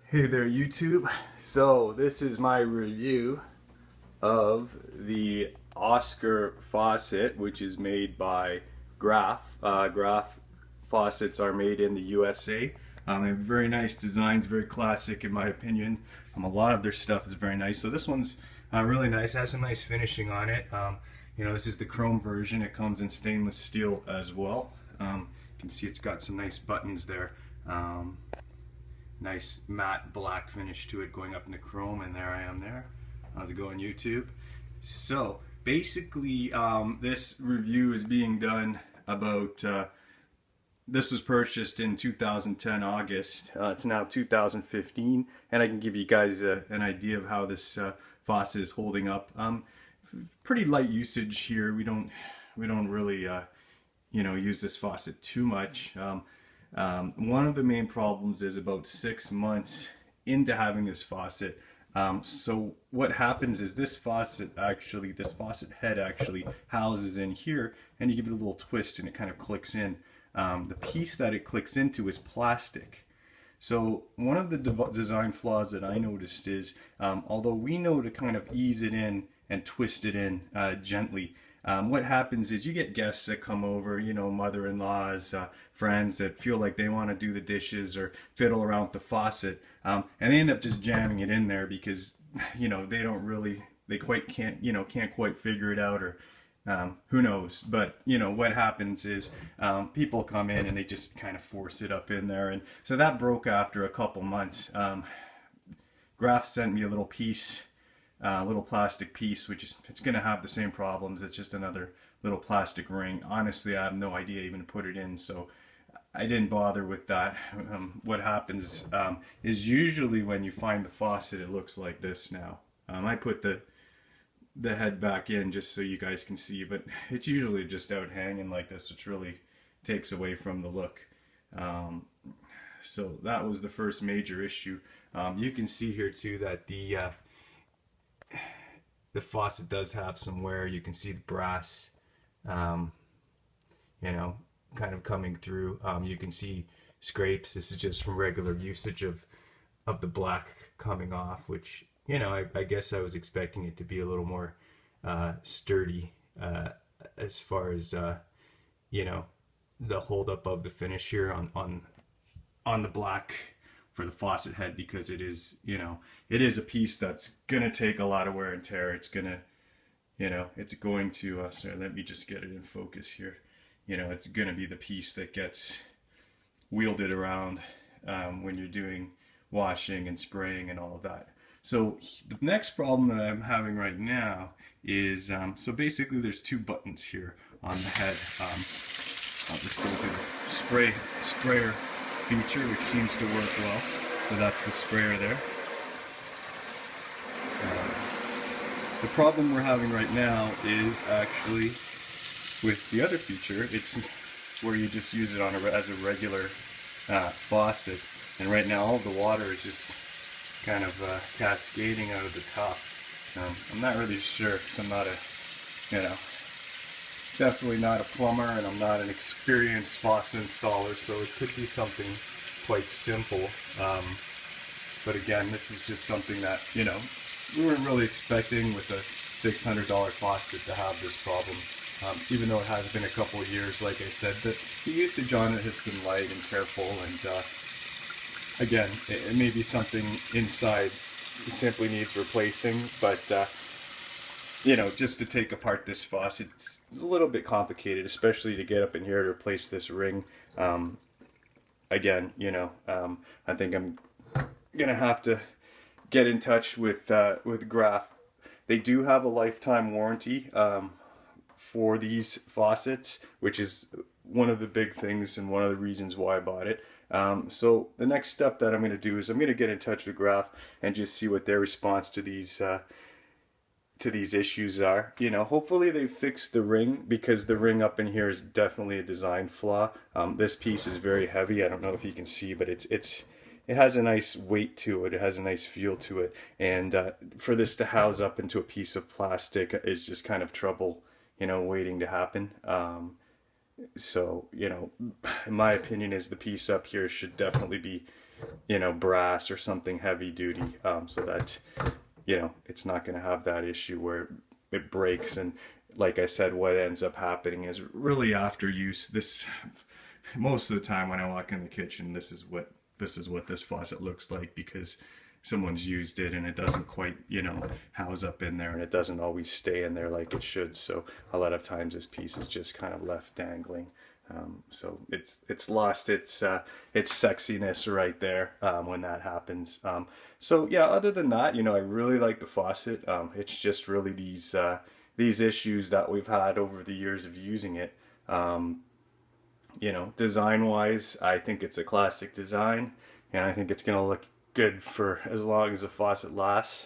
Hey there, YouTube. So this is my review of the Oscar faucet, which is made by Graff. Graff faucets are made in the USA. They have very nice designs, very classic in my opinion. A lot of their stuff is very nice. So this one's really nice. Has some nice finishing on it. This is the chrome version. It comes in stainless steel as well. You can see it's got some nice buttons there. Nice matte black finish to it going up in the chrome, and there I am there. How's it going, YouTube? So basically this review is being done about this was purchased in 2010 August. It's now 2015, and I can give you guys an idea of how this faucet is holding up. Pretty light usage here. We don't really use this faucet too much. One of the main problems is about 6 months into having this faucet. So what happens is this faucet head actually houses in here, and you give it a little twist and it kind of clicks in. The piece that it clicks into is plastic. So one of the design flaws that I noticed is, although we know to kind of ease it in and twist it in gently, what happens is you get guests that come over, mother-in-laws, friends that feel like they want to do the dishes or fiddle around with the faucet, and they end up just jamming it in there because, they can't quite figure it out, or who knows. But, what happens is people come in and they just kind of force it up in there. And so that broke after a couple months. Graff sent me a little piece, little plastic piece, which is, it's going to have the same problems. It's just another little plastic ring. Honestly, I have no idea even to put it in, so I didn't bother with that. What happens is usually when you find the faucet, it looks like this now. I put the head back in just so you guys can see, but it's usually just out hanging like this, which really takes away from the look. So that was the first major issue. You can see here too that the faucet does have some wear. You can see the brass, kind of coming through. You can see scrapes. This is just from regular usage of the black coming off, which, I guess I was expecting it to be a little more sturdy as far as, the hold up of the finish here on the black for the faucet head, because it is a piece that's gonna take a lot of wear and tear. It's gonna sorry, let me just get it in focus here. It's gonna be the piece that gets wielded around when you're doing washing and spraying and all of that. So the next problem that I'm having right now is, so basically there's two buttons here on the head. I'll just go to the sprayer feature, which seems to work well. So that's the sprayer there. The problem we're having right now is actually with the other feature. It's where you just use it as a regular faucet, and right now all the water is just kind of cascading out of the top. I'm not really sure, because I'm not definitely not a plumber, and I'm not an experienced faucet installer, so it could be something quite simple. But again, this is just something that, we weren't really expecting with a $600 faucet to have this problem. Even though it has been a couple of years, like I said, the usage on it has been light and careful, and again, it may be something inside simply needs replacing, but just to take apart this faucet, it's a little bit complicated, especially to get up in here to replace this ring. Again, I think I'm gonna have to get in touch with Graff. They do have a lifetime warranty for these faucets, which is one of the big things and one of the reasons why I bought it. So the next step that I'm going to do is I'm going to get in touch with Graff and just see what their response to these issues are. Hopefully they fixed the ring, because the ring up in here is definitely a design flaw. This piece is very heavy. I don't know if you can see, but it has a nice weight to it. It has a nice feel to it, and for this to house up into a piece of plastic is just kind of trouble, waiting to happen. So, in my opinion, is the piece up here should definitely be you know, brass or something heavy duty, so that, you know, it's not going to have that issue where it breaks. And like I said, what ends up happening is really after use, this, most of the time when I walk in the kitchen, this is what this faucet looks like, because someone's used it and it doesn't quite, you know, house up in there, and it doesn't always stay in there like it should. So a lot of times this piece is just kind of left dangling. So it's lost its sexiness right there when that happens. So yeah, other than that, you know, I really like the faucet. It's just really these issues that we've had over the years of using it. You know, design wise, I think it's a classic design, and I think it's gonna look good for as long as the faucet lasts.